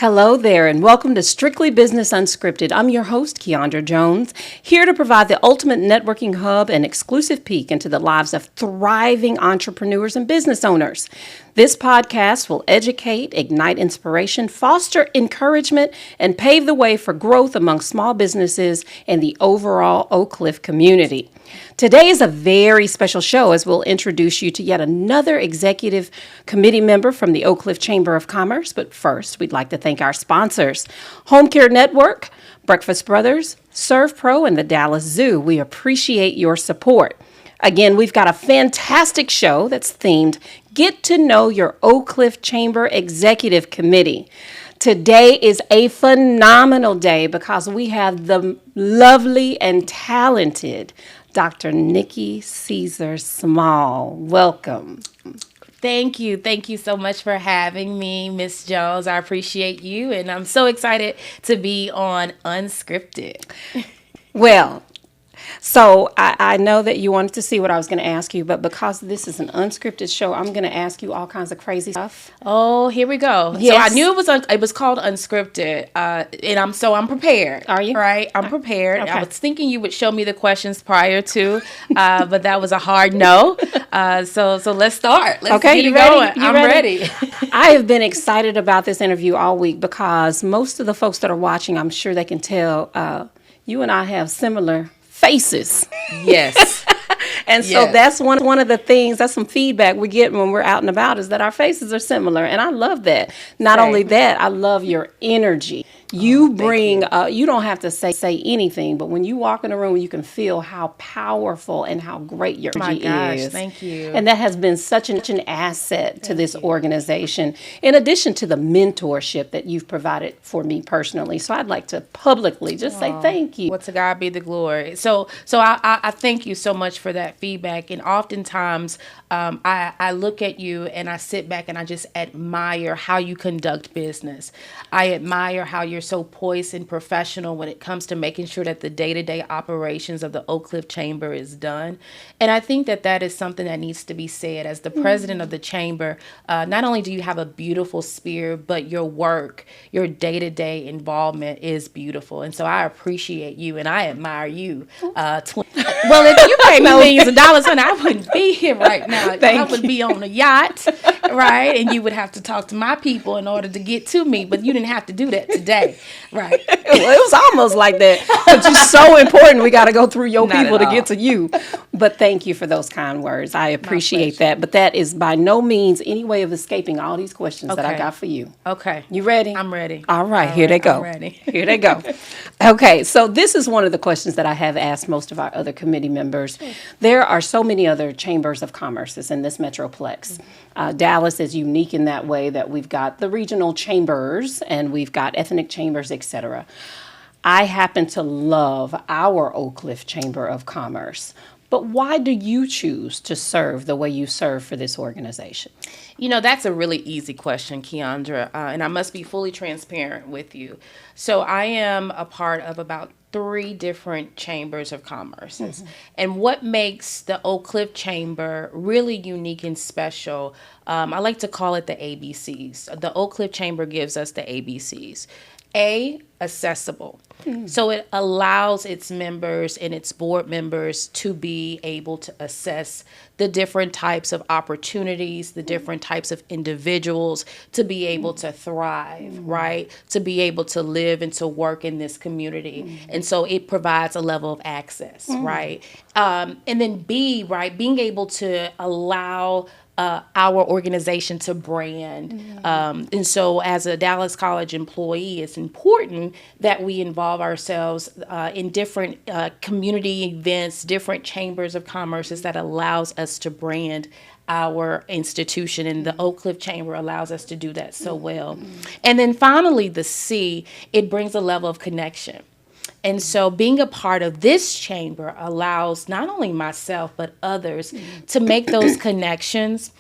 Hello there, and welcome to Strictly Business Unscripted. I'm your host, Keandra Jones, here to provide the ultimate networking hub and exclusive peek into the lives of thriving entrepreneurs and business owners. This podcast will educate, ignite inspiration, foster encouragement, and pave the way for growth among small businesses and the overall Oak Cliff community. Today is a very special show as we'll introduce you to yet another executive committee member from the Oak Cliff Chamber of Commerce. But first, we'd like to thank our sponsors, Home Care Network, Breakfast Brothers, Serve Pro, and the Dallas Zoo. We appreciate your support. Again, we've got a fantastic show that's themed Get to Know Your Oak Cliff Chamber Executive Committee. Today is a phenomenal day because we have the lovely and talented Dr. Nikki Ceaser-Small. Welcome. Thank you. Thank you so much for having me, Miss Jones. I appreciate you, and I'm so excited to be on Unscripted. Well, so I know that you wanted to see what I was going to ask you, but because this is an unscripted show, I'm going to ask you all kinds of crazy stuff. Oh, here we go. Yes. So I knew it was called Unscripted, and I'm prepared. Are you? Right, I'm prepared. Okay. I was thinking you would show me the questions prior to, but that was a hard no. So let's start. Let's Okay, get you it ready? going. I'm ready. I have been excited about this interview all week because most of the folks that are watching, I'm sure they can tell, you and I have similar faces. Yes. And so that's one of the things, that's some feedback we get when we're out and about, is that our faces are similar. And I love that. Not only that, I love your energy. You bring, you don't have to say anything, but when you walk in a room, you can feel how powerful and how great your energy is. Thank you. And that has been such an asset to this organization, in addition to the mentorship that you've provided for me personally. So I'd like to publicly just say thank you. Well, to God be the glory. So I thank you so much for that feedback. And oftentimes I look at you and I sit back and I just admire how you conduct business. I admire how you're so poised and professional when it comes to making sure that the day-to-day operations of the Oak Cliff Chamber is done. And I think that is something that needs to be said. As the president of the chamber, not only do you have a beautiful spirit, but your work, your day-to-day involvement is beautiful. And so I appreciate you and I admire you. Well, if you paid me millions of dollars, honey, I wouldn't be here right now. I would be on a yacht, right? And you would have to talk to my people in order to get to me, but you didn't have to do that today, right? Well, it was almost like that, but you're so important. We got to go through your people to get to you. But thank you for those kind words. I appreciate that. But that is by no means any way of escaping all these questions that I got for you. Okay. You ready? I'm ready. All right, here they go. I'm ready. Here they go. Okay, so this is one of the questions that I have asked most of our other committee members. There are so many other chambers of commerce in this metroplex. Dallas is unique in that way that we've got the regional chambers and we've got ethnic chambers, etc. I happen to love our Oak Cliff Chamber of Commerce. But why do you choose to serve the way you serve for this organization? You know, that's a really easy question, Keandra, and I must be fully transparent with you. So I am a part of about 3 different chambers of commerce. Mm-hmm. And what makes the Oak Cliff Chamber really unique and special, I like to call it the ABCs. The Oak Cliff Chamber gives us the ABCs. A, accessible. So it allows its members and its board members to be able to assess the different types of opportunities, the different types of individuals to be able to thrive, right? To be able to live and to work in this community. And so it provides a level of access, right? And then B, right, being able to allow our organization to brand. And so as a Dallas College employee, it's important that we involve ourselves in different community events, different chambers of commerce that allows us to brand our institution, and the Oak Cliff Chamber allows us to do that so well. And then finally, the C, it brings a level of connection. And so being a part of this chamber allows not only myself, but others to make those connections,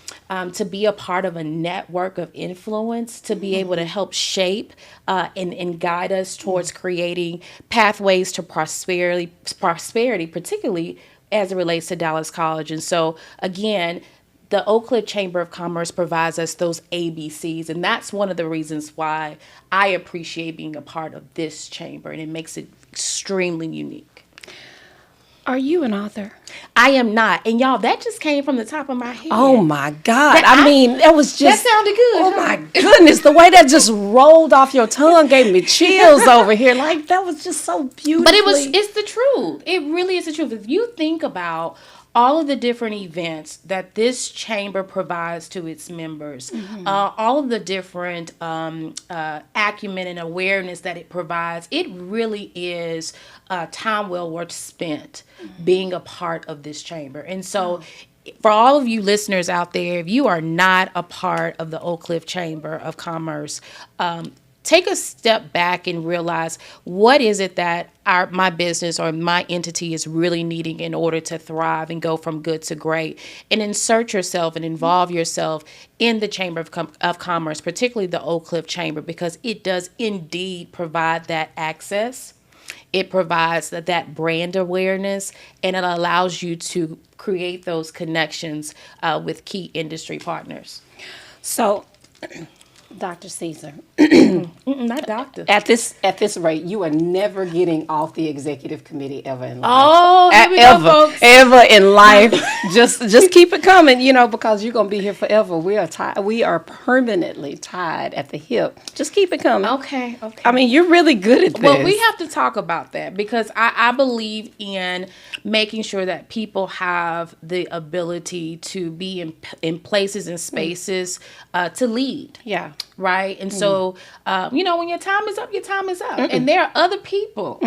to be a part of a network of influence, to be able to help shape and guide us towards creating pathways to prosperity, particularly as it relates to Dallas College. And so, again, the Oak Cliff Chamber of Commerce provides us those ABCs, and that's one of the reasons why I appreciate being a part of this chamber, and it makes it extremely unique. Are you an author? I am not. And y'all, that just came from the top of my head. Oh my God. I mean, that was just. That sounded good. Oh my goodness. The way that just rolled off your tongue gave me chills over here. Like, that was just so beautiful. But it's the truth. It really is the truth. If you think about all of the different events that this chamber provides to its members, all of the different acumen and awareness that it provides, it really is time well worth spent being a part of this chamber. And so for all of you listeners out there, if you are not a part of the Oak Cliff Chamber of Commerce, take a step back and realize, what is it that my business or my entity is really needing in order to thrive and go from good to great, and insert yourself and involve yourself in the Chamber of Commerce, particularly the Oak Cliff Chamber, because it does indeed provide that access. It provides that brand awareness, and it allows you to create those connections with key industry partners. So, Dr. Ceaser, not doctor. At this rate, you are never getting off the executive committee ever in life. Oh, here we go, folks. Ever in life. just keep it coming, because you're gonna be here forever. We are permanently tied at the hip. Just keep it coming. Okay. I mean, you're really good at this. Well, we have to talk about that, because I believe in making sure that people have the ability to be in places and spaces to lead. Yeah. Right. And so, when your time is up, your time is up. And there are other people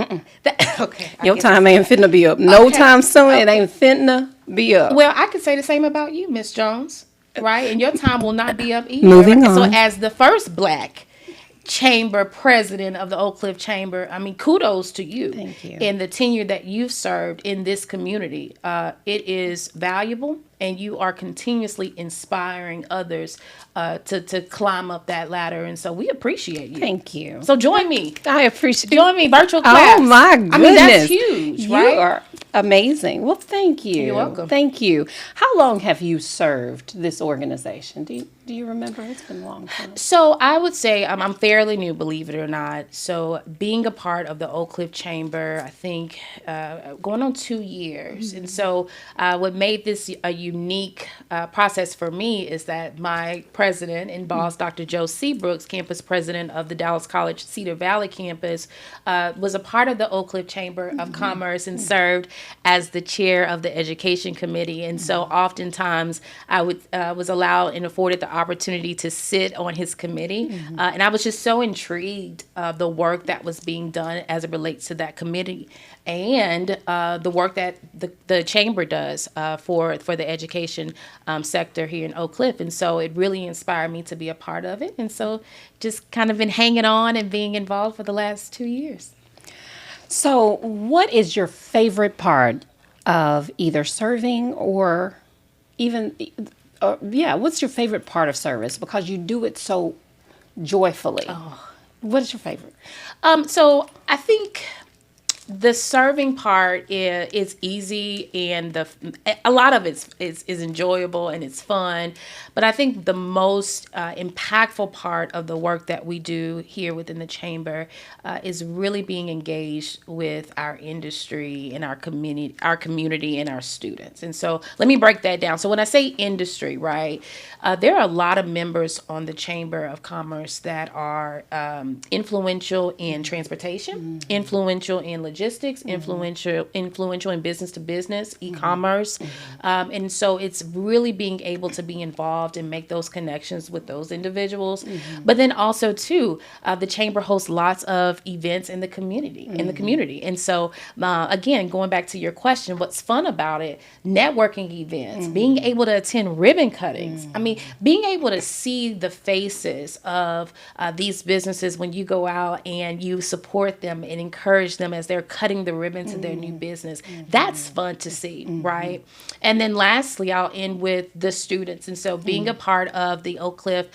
that, okay. Your time ain't finna be up. No time soon. It ain't finna be up. Well, I could say the same about you, Miss Jones. Right. And your time will not be up either. Moving on. So as the first Black chamber president of the Oak Cliff Chamber, I mean, kudos to you. Thank you. And the tenure that you've served in this community. It is valuable, and you are continuously inspiring others to climb up that ladder. And so we appreciate you. Thank you. So join me. I appreciate it. Join me, virtual class. Oh my goodness. I mean, that's huge, right? You are amazing. Well, thank you. You're welcome. Thank you. How long have you served this organization? Do you remember? It's been a long time. So I would say I'm fairly new, believe it or not. So being a part of the Oak Cliff Chamber, I think going on 2 years. And so what made this a unique process for me is that my president and boss, Dr. Joe Seabrooks, campus president of the Dallas College Cedar Valley Campus, was a part of the Oak Cliff Chamber of Commerce and served as the chair of the education committee. And so oftentimes I was allowed and afforded the opportunity to sit on his committee. And I was just so intrigued of the work that was being done as it relates to that committee, and the work that the chamber does for the education sector here in Oak Cliff. And so it really inspired me to be a part of it. And so just kind of been hanging on and being involved for the last 2 years. So what is your favorite part of either serving or even, what's your favorite part of service? Because you do it so joyfully. Oh. What is your favorite? So I think the serving part is easy, and a lot of it is enjoyable and it's fun. But I think the most impactful part of the work that we do here within the chamber is really being engaged with our industry and our community and our students. And so let me break that down. So when I say industry, right, there are a lot of members on the Chamber of Commerce that are influential in transportation, influential in logistics, influential in business to business, e-commerce. And so it's really being able to be involved and make those connections with those individuals. But then also too, the chamber hosts lots of events in the community, And so again, going back to your question, what's fun about it, networking events, being able to attend ribbon cuttings. I mean, being able to see the faces of these businesses when you go out and you support them and encourage them as they're cutting the ribbon to their new business. That's fun to see, right? And then lastly, I'll end with the students. And so being a part of the Oak Cliff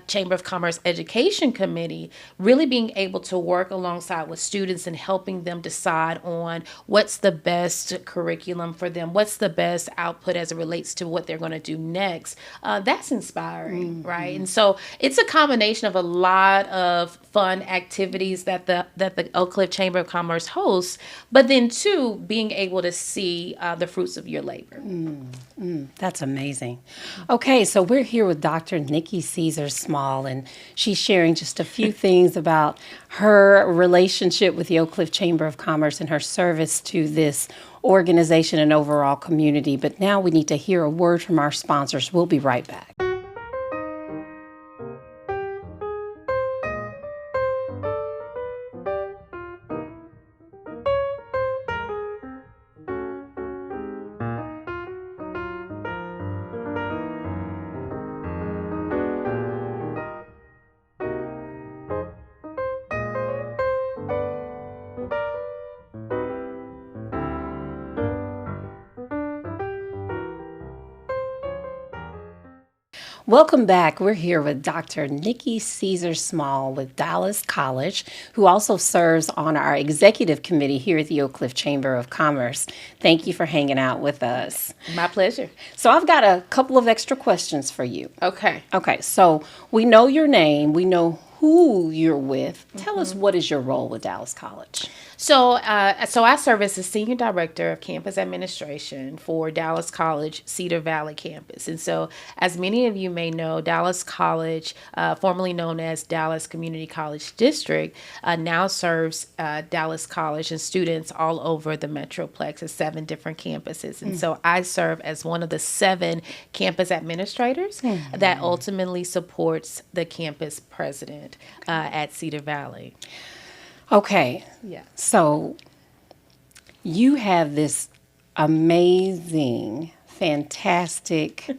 Chamber of Commerce Education Committee, really being able to work alongside with students and helping them decide on what's the best curriculum for them, what's the best output as it relates to what they're going to do next. That's inspiring, right? And so it's a combination of a lot of fun activities that the Oak Cliff Chamber of Commerce hosts, but then too, being able to see the fruits of your labor. That's amazing. Okay, so we're here with Dr. Nikki Ceaser-Small, and she's sharing just a few things about her relationship with the Oak Cliff Chamber of Commerce and her service to this organization and overall community. But now we need to hear a word from our sponsors. We'll be right back. Welcome back. We're here with Dr. Nikki Ceaser-Small with Dallas College, who also serves on our executive committee here at the Oak Cliff Chamber of Commerce. Thank you for hanging out with us. My pleasure. So I've got a couple of extra questions for you. Okay. Okay, so we know your name. We know who you're with. Tell us, what is your role with Dallas College? So I serve as the Senior Director of Campus Administration for Dallas College, Cedar Valley Campus. And so, as many of you may know, Dallas College, formerly known as Dallas Community College District, now serves Dallas College and students all over the Metroplex at 7 different campuses. And so I serve as one of the 7 campus administrators that ultimately supports the campus president at Cedar Valley. Okay. Yeah. So you have this amazing, fantastic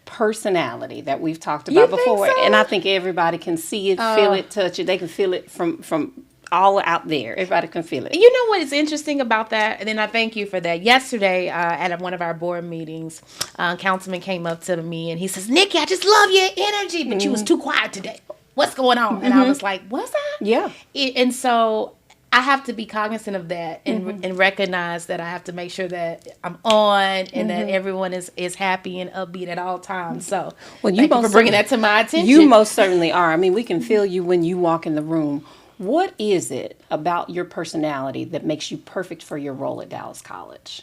personality that we've talked about before. So? And I think everybody can see it, feel it, touch it. They can feel it from all out there. Everybody can feel it. You know what is interesting about that? And then I thank you for that. Yesterday at one of our board meetings, Councilman came up to me and he says, "Nikki, I just love your energy, but you was too quiet today. What's going on?" And I was like, "Was I?" Yeah. And so I have to be cognizant of that and recognize that I have to make sure that I'm on and that everyone is happy and upbeat at all times. So thank you for bringing that to my attention. You most certainly are. I mean, we can feel you when you walk in the room. What is it about your personality that makes you perfect for your role at Dallas College?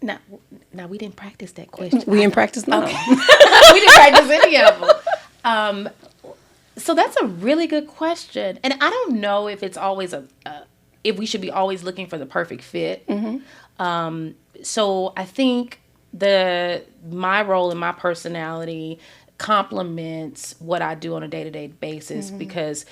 Now we didn't practice that question. We didn't practice none of them. We didn't practice any of them. So that's a really good question. And I don't know if it's always if we should be always looking for the perfect fit. So I think my role and my personality complements what I do on a day-to-day basis because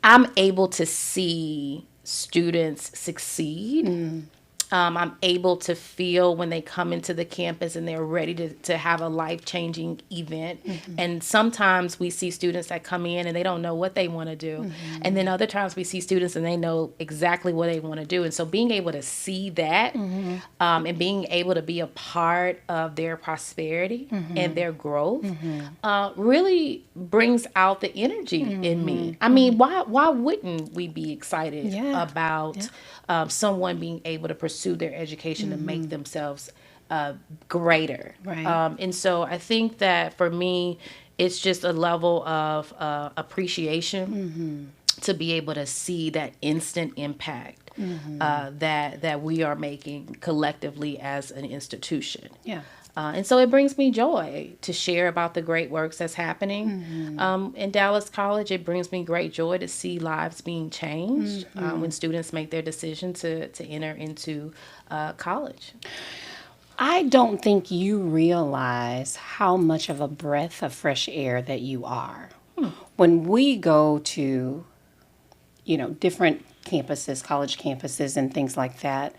I'm able to see students succeed. I'm able to feel when they come into the campus and they're ready to have a life-changing event. And sometimes we see students that come in and they don't know what they want to do. And then other times we see students and they know exactly what they want to do. And so being able to see that and being able to be a part of their prosperity and their growth really brings out the energy in me. I mean, why wouldn't we be excited about someone being able to pursue their education and make themselves greater? Right. And so I think that for me, it's just a level of appreciation to be able to see that instant impact that we are making collectively as an institution. Yeah. And so it brings me joy to share about the great works that's happening in Dallas College. It brings me great joy to see lives being changed when students make their decision to enter into college. I don't think you realize how much of a breath of fresh air that you are. When we go to, different campuses, college campuses and things like that,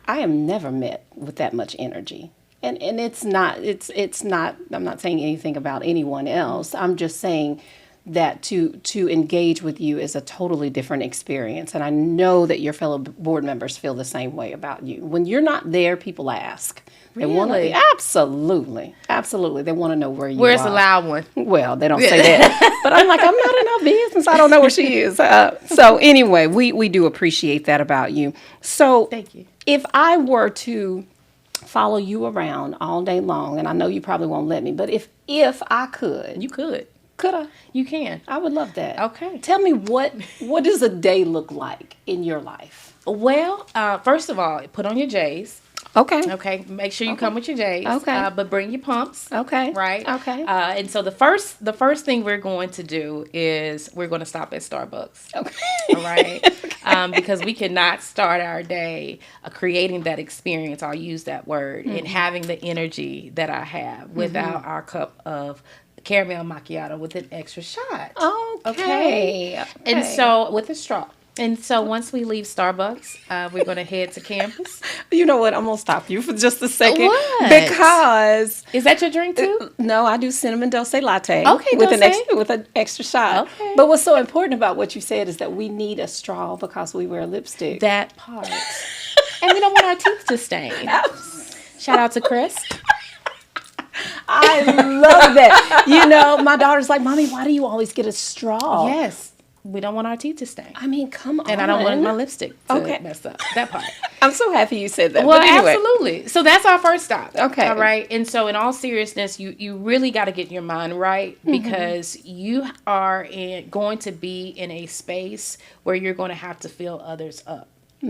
I am never met with that much energy. And it's not, I'm not saying anything about anyone else. I'm just saying that to engage with you is a totally different experience. And I know that your fellow board members feel the same way about you. When you're not there, people ask. They want Really? to, absolutely. They want to know where you Where's are. the loud one? Well, they don't say that. But I'm like, I'm not in her business. I don't know where she is. So anyway, we do appreciate that about you. So Thank you. if I were to follow you around all day long, and I know you probably won't let me, but if I could. You could. Could I? You can. I would love that. Okay. Tell me what does a day look like in your life? Well, first of all, put on your J's. Okay. Okay. Make sure you come with your J's. Okay. But bring your pumps. Okay. Right. Okay. And so the first thing we're going to do is we're going to stop at Starbucks. Okay. All right. Because we cannot start our day creating that experience. I'll use that word and having the energy that I have without our cup of caramel macchiato with an extra shot. Okay. And so with a straw. And so once we leave Starbucks, we're going to head to campus. You know what? I'm going to stop you for just a second. What? Because... Is that your drink too? No, I do cinnamon dulce latte. Okay, with dulce. with an extra shot. Okay. But what's so important about what you said is that we need a straw because we wear lipstick. That part. And we don't want our teeth to stain. Shout out to Chris. I love that. You know, my daughter's like, Mommy, why do you always get a straw? Yes. We don't want our teeth to stain. I mean, come on. And I don't want my lipstick to mess up. That part. I'm so happy you said that. Well, but anyway. absolutely. So that's our first stop. Okay. All right. And so in all seriousness, you really got to get your mind right because you are going to be in a space where you're going to have to fill others up.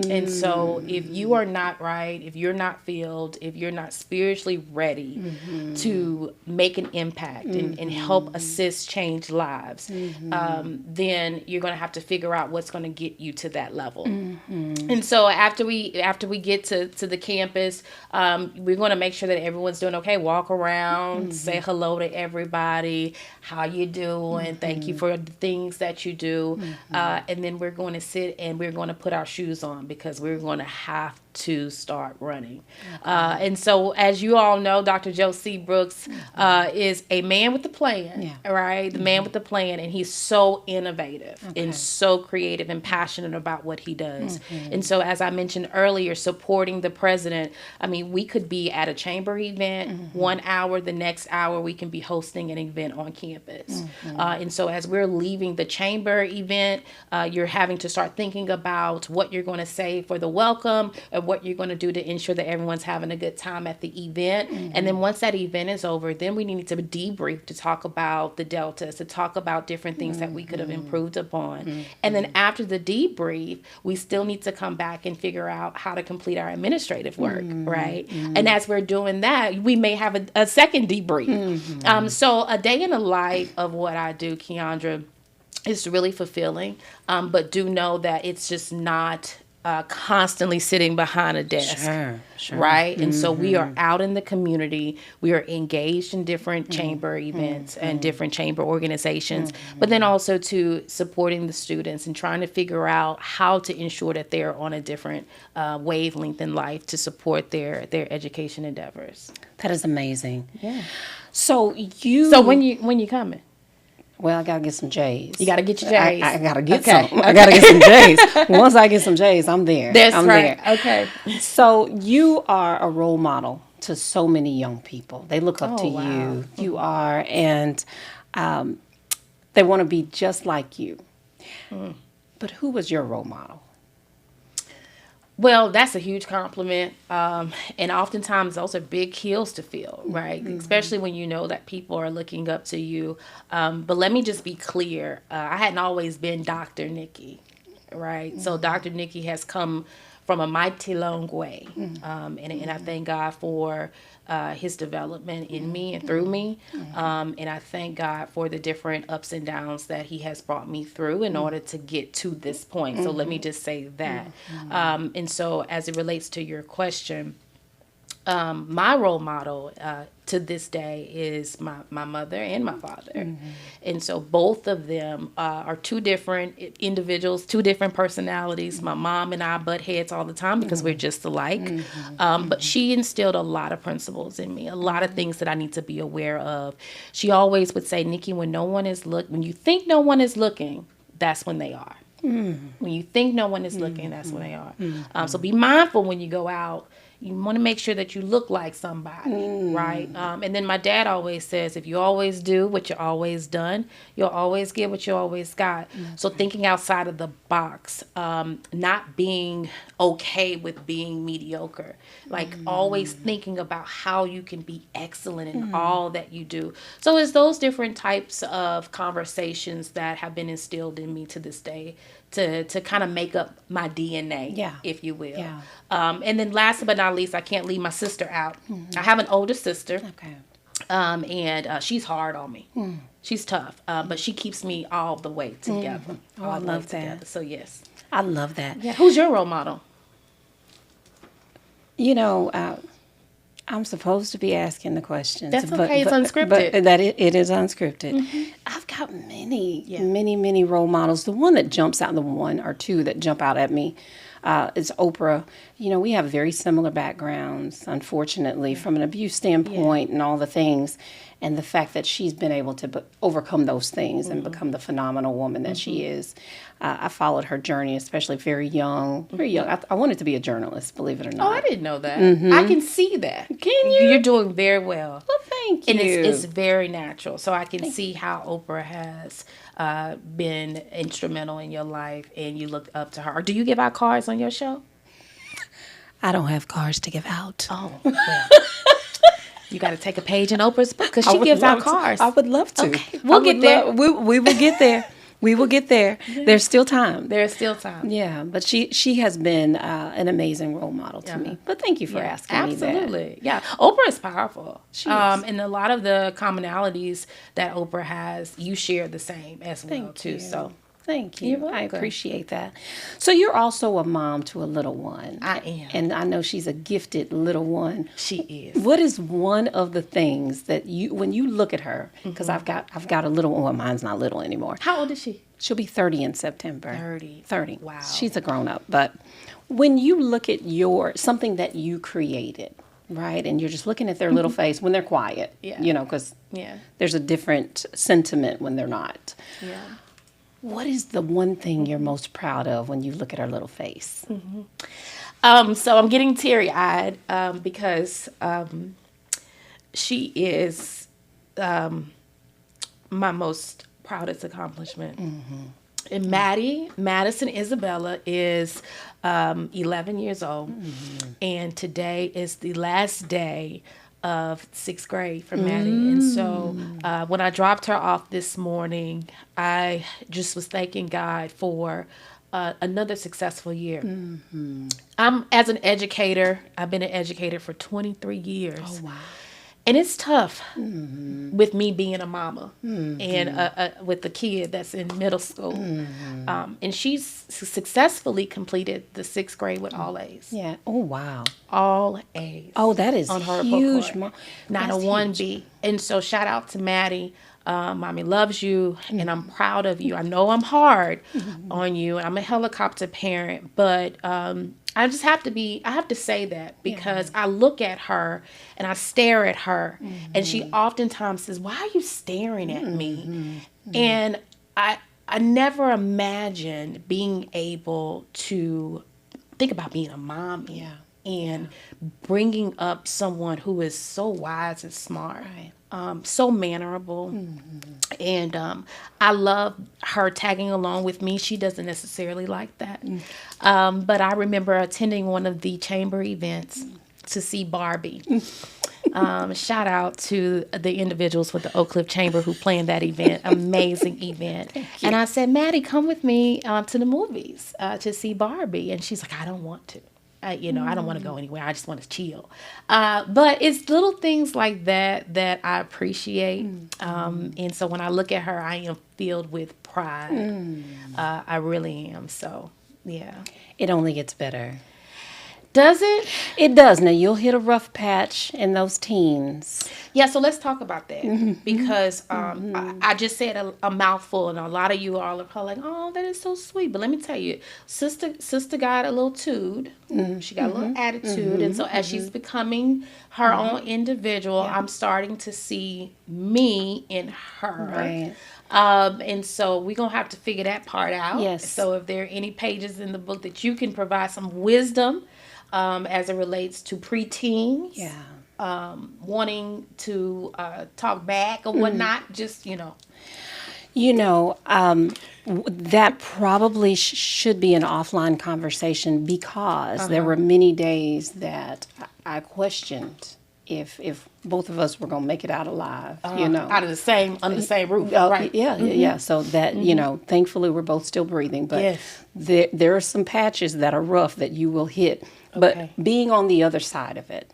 And so if you are not right, if you're not filled, if you're not spiritually ready to make an impact and help assist change lives, then you're going to have to figure out what's going to get you to that level. And so after we get to the campus, we're going to make sure that everyone's doing okay. Walk around, say hello to everybody. How you doing? Thank you for the things that you do. And then we're going to sit and we're going to put our shoes on because we're going to have to start running. And so as you all know, Dr. Joe C. Brooks is a man with a plan, right? The man with a plan, and he's so innovative and so creative and passionate about what he does. And so as I mentioned earlier, supporting the president, I mean, we could be at a chamber event 1 hour, the next hour we can be hosting an event on campus. And so as we're leaving the chamber event, you're having to start thinking about what you're going to say for the welcome, or what you're going to do to ensure that everyone's having a good time at the event. And then once that event is over, then we need to debrief to talk about the deltas, to talk about different things that we could have improved upon. And then after the debrief, we still need to come back and figure out how to complete our administrative work, right? And as we're doing that, we may have a second debrief. So a day in the life of what I do, Keandra, is really fulfilling, but do know that it's just not constantly sitting behind a desk, Sure. right? And so we are out in the community. We are engaged in different chamber events and different chamber organizations, but then also to supporting the students and trying to figure out how to ensure that they're on a different wavelength in life to support their education endeavors. That is amazing. Yeah. So when you coming? Well, I got to get some J's. You got to get your J's. I got to get some. I got to get some J's. Once I get some J's, I'm there. That's I'm right. there. Okay. So you are a role model to so many young people. They look up to you. You are. And they want to be just like you. But who was your role model? Well, that's a huge compliment. And oftentimes those are big heels to fill, right? Especially when you know that people are looking up to you. But let me just be clear. I hadn't always been Dr. Nikki, right? So Dr. Nikki has come from a mighty long way. And I thank God for his development in me and through me. And I thank God for the different ups and downs that he has brought me through in order to get to this point. So let me just say that. And so as it relates to your question, My role model to this day is my mother and my father. And so both of them are two different individuals, two different personalities. My mom and I butt heads all the time because we're just alike. But she instilled a lot of principles in me, a lot of things that I need to be aware of. She always would say, Nikki, when you think no one is looking, that's when they are. When you think no one is looking, that's when they are. So be mindful when you go out. You want to make sure that you look like somebody, right? And then my dad always says, if you always do what you always done, you'll always get what you always got. So thinking outside of the box, not being okay with being mediocre, like always thinking about how you can be excellent in all that you do. So it's those different types of conversations that have been instilled in me to this day to kind of make up my DNA, if you will. Yeah. And then last but not least, I can't leave my sister out. I have an older sister. Okay. And she's hard on me. She's tough, but she keeps me all the way together. Oh, I love that. So yes. I love that. Yeah. Who's your role model? You know, I'm supposed to be asking the questions. That's okay. It's unscripted. But it is unscripted. I've got many role models. The one that jumps out, the one or two that jump out at me is Oprah. You know, we have very similar backgrounds, unfortunately, from an abuse standpoint and all the things. And the fact that she's been able to overcome those things and become the phenomenal woman that she is. I followed her journey, especially very young. I wanted to be a journalist, believe it or not. Oh, I didn't know that. I can see that. Can you? You're doing very well. Well, thank you. And it's very natural. So I can see how Oprah has been instrumental in your life and you look up to her. Do you give out cards on your show? I don't have cards to give out. Oh, well. You got to take a page in Oprah's book because she gives out cards. I would love to. Okay. We'll get there. We will get there. We will get there. There's still time. There's still time. Yeah, but she has been an amazing role model to me. But thank you for asking me that. Absolutely. Yeah. Oprah is powerful. She is. And a lot of the commonalities that Oprah has, you share the same as well, too. You. So thank you. You're welcome. I appreciate that. So you're also a mom to a little one. I am. And I know she's a gifted little one. She is. What is one of the things that when you look at her, because I've got a little one, well, mine's not little anymore. How old is she? She'll be 30 in September. 30. Wow. Wow. She's a grown up. But when you look at something that you created, right, and you're just looking at their little face when they're quiet, you know, because there's a different sentiment when they're not. Yeah. What is the one thing you're most proud of when you look at her little face? So I'm getting teary-eyed because she is my most proudest accomplishment. And Madison Isabella is 11 years old, and today is the last day of 6th grade for Maddie. And so when I dropped her off this morning, I just was thanking God for another successful year. As an educator, I've been an educator for 23 years. Oh, wow. And it's tough with me being a mama and with the kid that's in middle school. And she's successfully completed the 6th grade with all A's. Yeah. Oh, wow. All A's. Oh, that is on her huge. Not a 1B. And so shout out to Maddie. Mommy loves you, and I'm proud of you. I know I'm hard on you. I'm a helicopter parent, but I have to say that because I look at her and I stare at her, and she oftentimes says, "Why are you staring at me?" And I never imagined being able to think about being a mom and bringing up someone who is so wise and smart. Right. So mannerable. And I love her tagging along with me. She doesn't necessarily like that. But I remember attending one of the chamber events to see Barbie. Shout out to the individuals with the Oak Cliff Chamber who planned that event. Amazing event. And I said, Maddie, come with me to the movies to see Barbie. And she's like, I don't want to. I don't want to go anywhere. I just want to chill. But it's little things like that I appreciate. And so when I look at her, I am filled with pride. I really am. So, yeah. It only gets better. Does it? It does. Now, you'll hit a rough patch in those teens. Yeah, so let's talk about that because I just said a mouthful, and a lot of you all are probably like, "Oh, that is so sweet." But let me tell you, sister got a little tude. She got a little attitude, and so as she's becoming her own individual, I'm starting to see me in her. Right. And so we're going to have to figure that part out. Yes. So if there are any pages in the book that you can provide some wisdom as it relates to preteens, wanting to talk back or whatnot, just, That probably should be an offline conversation because there were many days that I questioned if both of us were going to make it out alive, out of the same, under the same roof. Right. Yeah. So that, thankfully we're both still breathing, but there are some patches that are rough that you will hit, but being on the other side of it,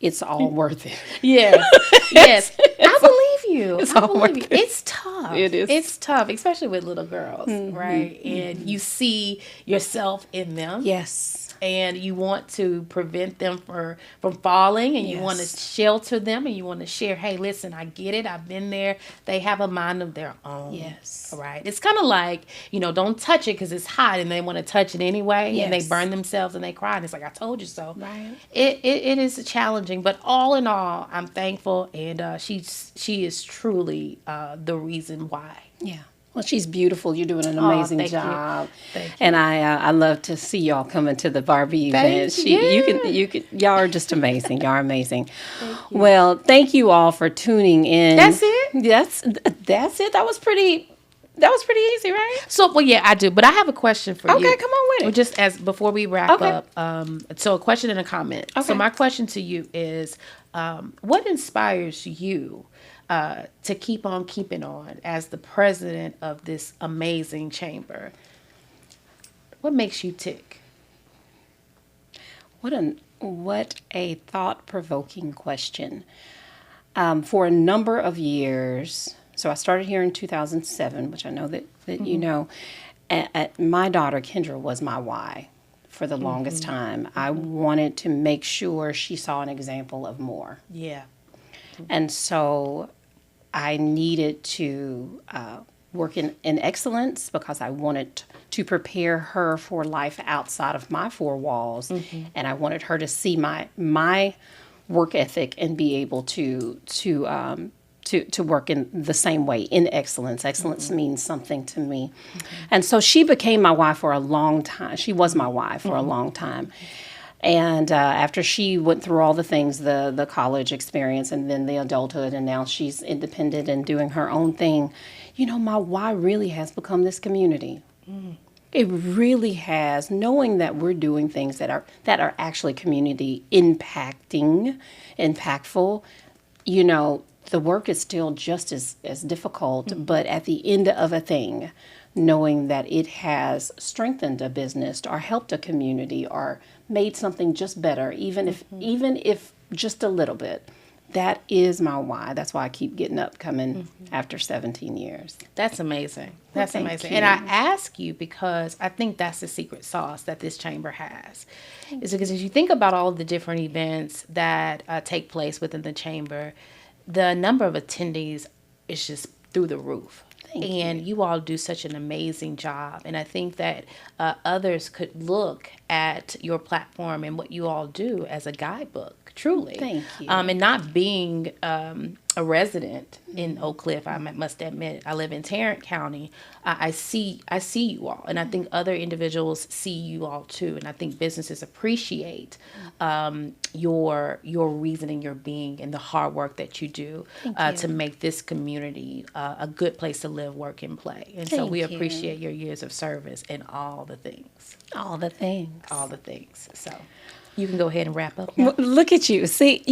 it's all worth it. Yes. I believe you. It's all worth it. It's tough. It is. It's tough, especially with little girls, right? And you see yourself in them. Yes. And you want to prevent them from falling, and you want to shelter them, and you want to share, hey, listen, I get it. I've been there. They have a mind of their own. Yes. Right. It's kind of like, don't touch it because it's hot, and they want to touch it anyway, and they burn themselves and they cry. And it's like, I told you so. Right. It is challenging, but all in all, I'm thankful, and she is truly the reason why. Yeah. Well, she's beautiful. You're doing an amazing job. Thank you. And I love to see y'all coming to the Barbie event. Y'all are just amazing. Y'all are amazing. Well, thank you all for tuning in. That's it? That's it. That was pretty easy, right? So, well, yeah, I do. But I have a question for you. Okay, come on with it. Just as before we wrap up. So a question and a comment. Okay. So my question to you is, what inspires you to keep on keeping on as the president of this amazing chamber? What makes you tick? What a thought-provoking question. For a number of years, so I started here in 2007, which I know that you know. My daughter Kendra was my why for the longest time. I wanted to make sure she saw an example of more. Yeah. And so I needed to work in excellence because I wanted to prepare her for life outside of my four walls. And I wanted her to see my work ethic and be able to work in the same way, in excellence. Excellence means something to me. And so she became my why for a long time. She was my why for a long time. And after she went through all the things, the college experience and then the adulthood, and now she's independent and doing her own thing, my why really has become this community. It really has, knowing that we're doing things that are actually community impactful. The work is still just as difficult, but at the end of a thing, knowing that it has strengthened a business or helped a community or made something just better, even if just a little bit. That is my why. That's why I keep getting up coming after 17 years. That's amazing. That's amazing. You. And I ask you because I think that's the secret sauce that this chamber has. Is because as you think about all of the different events that take place within the chamber, the number of attendees is just through the roof. And you all do such an amazing job. And I think that others could look at your platform and what you all do as a guidebook, truly. Thank you. And not being a resident in Oak Cliff, I must admit, I live in Tarrant County. I see you all, and I think other individuals see you all too. And I think businesses appreciate your reasoning, your being, and the hard work that you do to make this community a good place to live, work, and play. And so we appreciate your years of service and all the things. All the things. All the things. So you can go ahead and wrap up now. Look at you. See,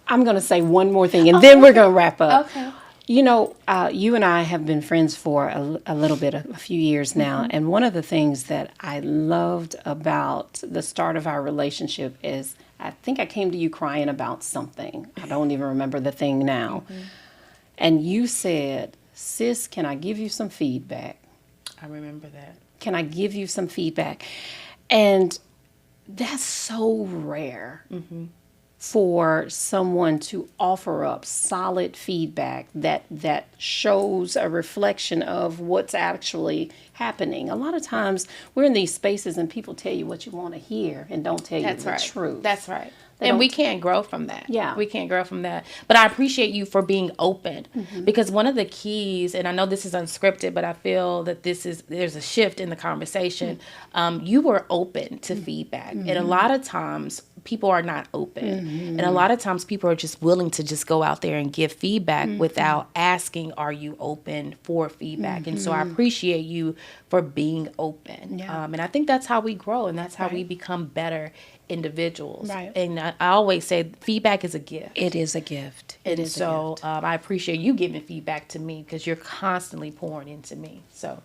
I'm going to say one more thing, and then we're going to wrap up. Okay. You and I have been friends for a little bit, a few years now, and one of the things that I loved about the start of our relationship is I think I came to you crying about something. I don't even remember the thing now. And you said, "Sis, can I give you some feedback?" I remember that. Can I give you some feedback? And that's so rare for someone to offer up solid feedback that shows a reflection of what's actually happening. A lot of times we're in these spaces and people tell you what you want to hear and don't tell you the truth. That's right. And we can't grow from that. Yeah. We can't grow from that. But I appreciate you for being open because one of the keys, and I know this is unscripted, but I feel that there's a shift in the conversation. You were open to feedback. And a lot of times people are not open. And a lot of times people are just willing to just go out there and give feedback without asking, are you open for feedback? And so I appreciate you for being open. Yeah. And I think that's how we grow and that's how we become better individuals. Right. And I always say feedback is a gift. It is a gift. It is a gift. I appreciate you giving feedback to me because you're constantly pouring into me. So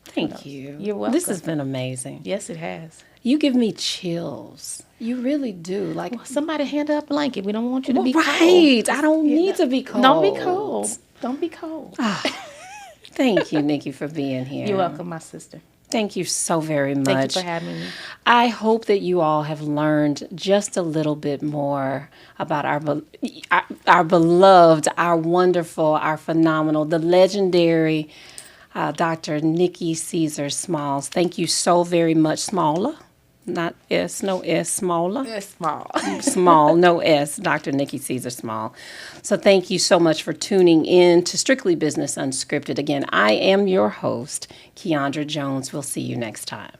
Thank you. You're welcome. This has been amazing. yes, it has. You give me chills. You really do. Like, Somebody hand up a blanket. We don't want you to be cold. right. I don't need to be cold. Don't be cold. Don't be cold. Thank you, Nikki, for being here. You're welcome, my sister. Thank you so very much. Thank you for having me. I hope that you all have learned just a little bit more about our beloved, our wonderful, our phenomenal, the legendary Dr. Nikki Ceaser-Small. Thank you so very much. Smaller, not S, no S, smaller. It's small. Small, no S, Dr. Nikki Ceaser-Small. So thank you so much for tuning in to Strictly Business Unscripted. Again, I am your host, Keandra Jones. We'll see you next time.